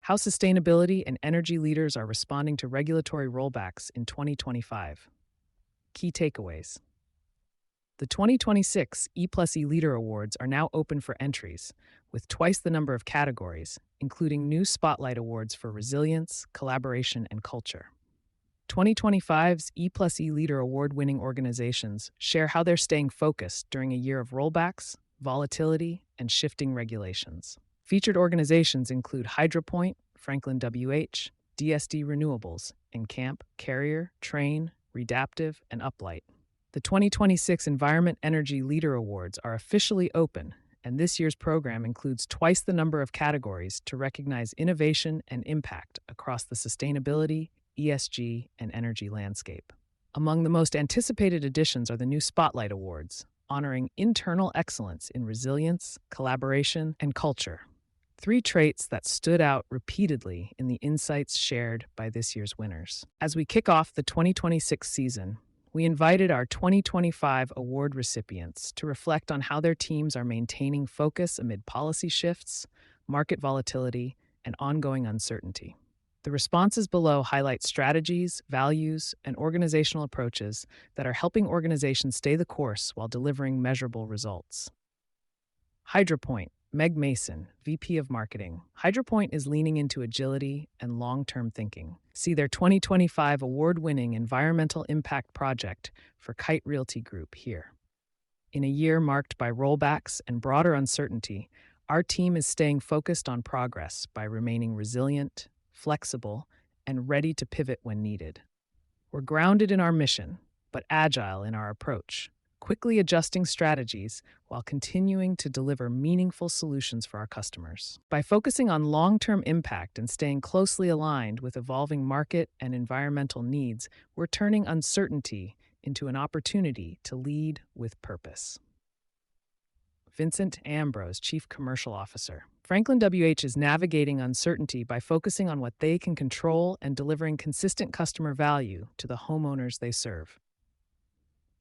How sustainability and energy leaders are responding to regulatory rollbacks in 2025. Key takeaways. The 2026 E plus E Leader Awards are now open for entries, with twice the number of categories, including new Spotlight Awards for resilience, collaboration, and culture. 2025's E plus E Leader Award winning organizations share how they're staying focused during a year of rollbacks, volatility, and shifting regulations. Featured organizations include HydroPoint, Franklin WH, DSD Renewables, Encamp, Carrier, Train, Redaptive, and Uplight. The 2026 Environment+Energy Leader Awards are officially open, and this year's program includes twice the number of categories to recognize innovation and impact across the sustainability, ESG, and energy landscape. Among the most anticipated additions are the new Spotlight Awards, honoring internal excellence in resilience, collaboration, and culture. Three traits that stood out repeatedly in the insights shared by this year's winners. As we kick off the 2026 season, we invited our 2025 award recipients to reflect on how their teams are maintaining focus amid policy shifts, market volatility, and ongoing uncertainty. The responses below highlight strategies, values, and organizational approaches that are helping organizations stay the course while delivering measurable results. HydroPoint, Meg Mason, VP of Marketing. HydroPoint is leaning into agility and long-term thinking. See their 2025 award-winning Environmental Impact Project for Kite Realty Group here. In a year marked by rollbacks and broader uncertainty, our team is staying focused on progress by remaining resilient, flexible, and ready to pivot when needed. We're grounded in our mission, but agile in our approach, quickly adjusting strategies while continuing to deliver meaningful solutions for our customers. By focusing on long-term impact and staying closely aligned with evolving market and environmental needs, we're turning uncertainty into an opportunity to lead with purpose. Vincent Ambrose, Chief Commercial Officer. Franklin WH is navigating uncertainty by focusing on what they can control and delivering consistent customer value to the homeowners they serve.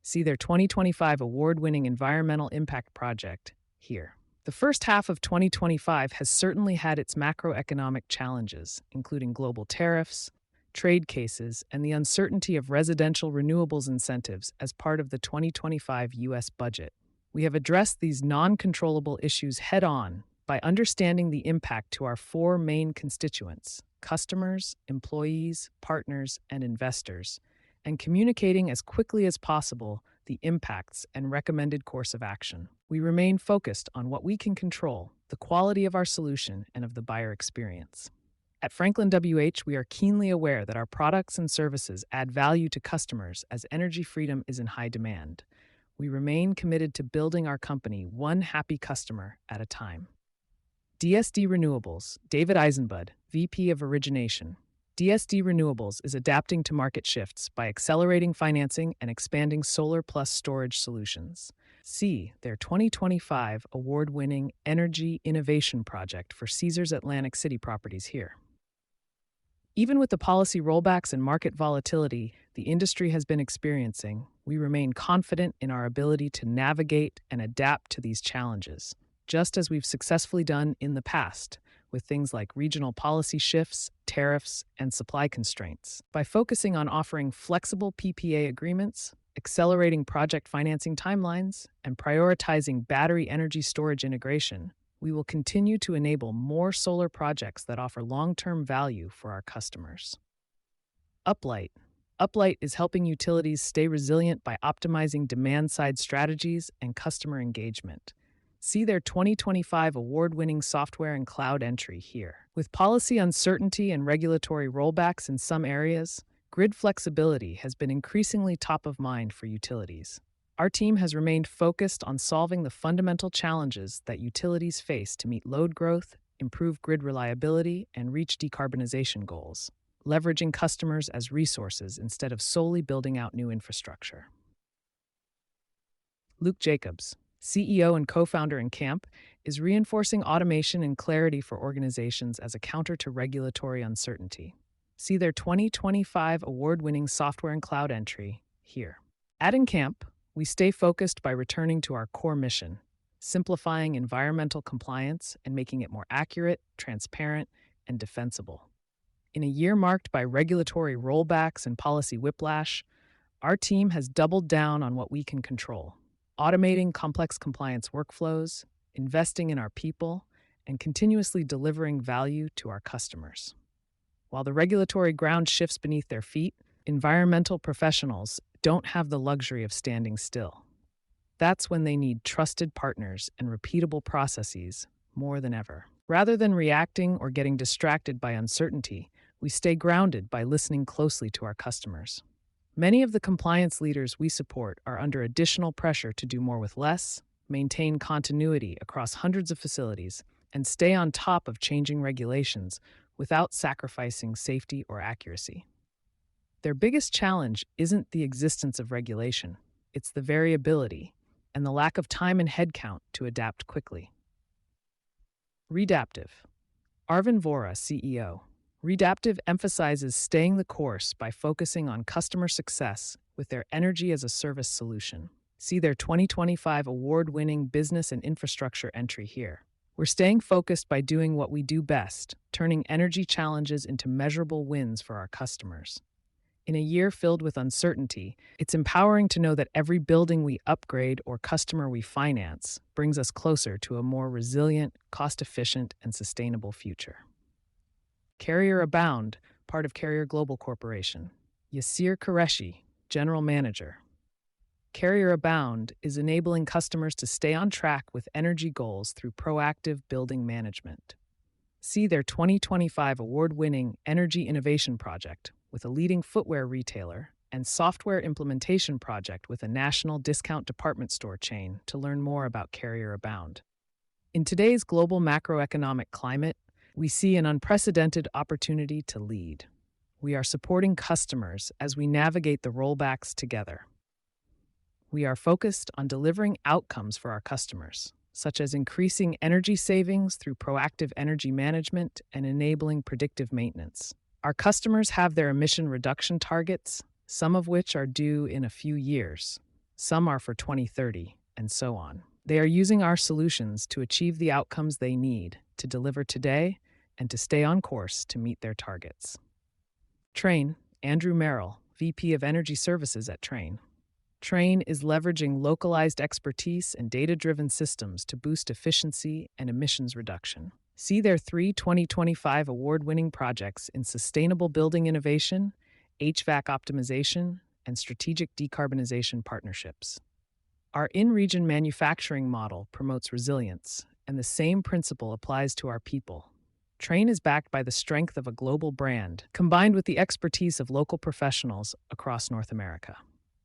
See their 2025 award-winning Environmental Impact Project here. The first half of 2025 has certainly had its macroeconomic challenges, including global tariffs, trade cases, and the uncertainty of residential renewables incentives as part of the 2025 U.S. budget. We have addressed these non-controllable issues head-on by understanding the impact to our four main constituents: customers, employees, partners, and investors, and communicating as quickly as possible the impacts and recommended course of action. We remain focused on what we can control, the quality of our solution, and of the buyer experience. At Franklin WH, we are keenly aware that our products and services add value to customers as energy freedom is in high demand. We remain committed to building our company one happy customer at a time. DSD Renewables, David Eisenbud, VP of Origination. DSD Renewables is adapting to market shifts by accelerating financing and expanding solar plus storage solutions. See their 2025 award-winning Energy Innovation Project for Caesars Atlantic City Properties here. Even with the policy rollbacks and market volatility the industry has been experiencing, we remain confident in our ability to navigate and adapt to these challenges, just as we've successfully done in the past, with things like regional policy shifts, tariffs, and supply constraints. By focusing on offering flexible PPA agreements, accelerating project financing timelines, and prioritizing battery energy storage integration, we will continue to enable more solar projects that offer long-term value for our customers. Uplight. Uplight is helping utilities stay resilient by optimizing demand-side strategies and customer engagement. See their 2025 award-winning software and cloud entry here. With policy uncertainty and regulatory rollbacks in some areas, grid flexibility has been increasingly top of mind for utilities. Our team has remained focused on solving the fundamental challenges that utilities face to meet load growth, improve grid reliability, and reach decarbonization goals, leveraging customers as resources instead of solely building out new infrastructure. Luke Jacobs, CEO and co-founder in Encamp, is reinforcing automation and clarity for organizations as a counter to regulatory uncertainty. See their 2025 award-winning software and cloud entry here. At Encamp, we stay focused by returning to our core mission, simplifying environmental compliance and making it more accurate, transparent, and defensible. In a year marked by regulatory rollbacks and policy whiplash, our team has doubled down on what we can control, automating complex compliance workflows, investing in our people, and continuously delivering value to our customers. While the regulatory ground shifts beneath their feet, environmental professionals don't have the luxury of standing still. That's when they need trusted partners and repeatable processes more than ever. Rather than reacting or getting distracted by uncertainty, we stay grounded by listening closely to our customers. Many of the compliance leaders we support are under additional pressure to do more with less, maintain continuity across hundreds of facilities, and stay on top of changing regulations without sacrificing safety or accuracy. Their biggest challenge isn't the existence of regulation, it's the variability and the lack of time and headcount to adapt quickly. Redaptive. Arvind Vora, CEO. Redaptive emphasizes staying the course by focusing on customer success with their energy-as-a-service solution. See their 2025 award-winning business and infrastructure entry here. We're staying focused by doing what we do best, turning energy challenges into measurable wins for our customers. In a year filled with uncertainty, it's empowering to know that every building we upgrade or customer we finance brings us closer to a more resilient, cost-efficient, and sustainable future. Carrier Abound, part of Carrier Global Corporation. Yasir Qureshi, General Manager. Carrier Abound is enabling customers to stay on track with energy goals through proactive building management. See their 2025 award-winning Energy Innovation Project with a leading footwear retailer and software implementation project with a national discount department store chain to learn more about Carrier Abound. In today's global macroeconomic climate, we see an unprecedented opportunity to lead. We are supporting customers as we navigate the rollbacks together. We are focused on delivering outcomes for our customers, such as increasing energy savings through proactive energy management and enabling predictive maintenance. Our customers have their emission reduction targets, some of which are due in a few years. Some are for 2030, and so on. They are using our solutions to achieve the outcomes they need to deliver today and to stay on course to meet their targets. Trane, Andrew Merrill, VP of Energy Services at Trane. Trane is leveraging localized expertise and data-driven systems to boost efficiency and emissions reduction. See their 2025 award-winning projects in sustainable building innovation, HVAC optimization, and strategic decarbonization partnerships. Our in-region manufacturing model promotes resilience, and the same principle applies to our people. Trane is backed by the strength of a global brand, combined with the expertise of local professionals across North America.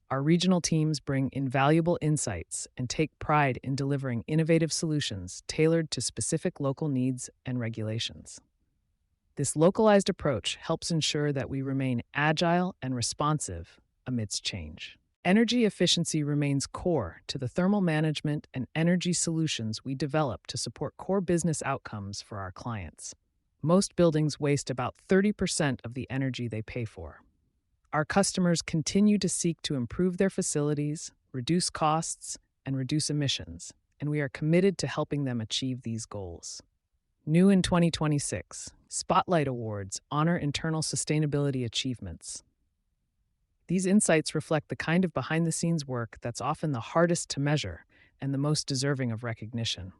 Our regional teams bring invaluable insights and take pride in delivering innovative solutions tailored to specific local needs and regulations. This localized approach helps ensure that we remain agile and responsive amidst change. Energy efficiency remains core to the thermal management and energy solutions we develop to support core business outcomes for our clients. Most buildings waste about 30% of the energy they pay for. Our customers continue to seek to improve their facilities, reduce costs, and reduce emissions, and we are committed to helping them achieve these goals. New in 2026, Spotlight Awards honor internal sustainability achievements. These insights reflect the kind of behind-the-scenes work that's often the hardest to measure and the most deserving of recognition.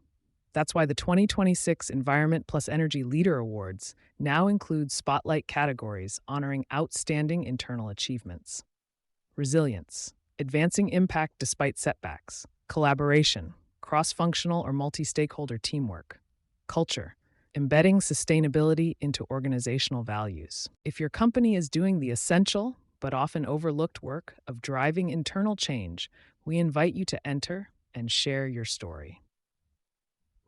That's why the 2026 Environment+Energy Leader Awards now include spotlight categories honoring outstanding internal achievements. Resilience, advancing impact despite setbacks. Collaboration, cross-functional or multi-stakeholder teamwork. Culture, embedding sustainability into organizational values. If your company is doing the essential but often overlooked work of driving internal change, we invite you to enter and share your story.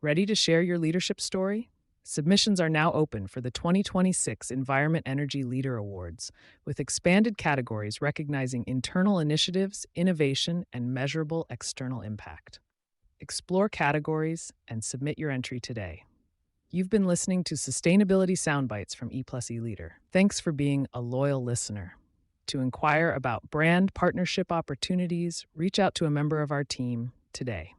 Ready to share your leadership story? Submissions are now open for the 2026 Environment+Energy Leader Awards, with expanded categories recognizing internal initiatives, innovation, and measurable external impact. Explore categories and submit your entry today. You've been listening to Sustainability Soundbites from E+E Leader. Thanks for being a loyal listener. To inquire about brand partnership opportunities, reach out to a member of our team today.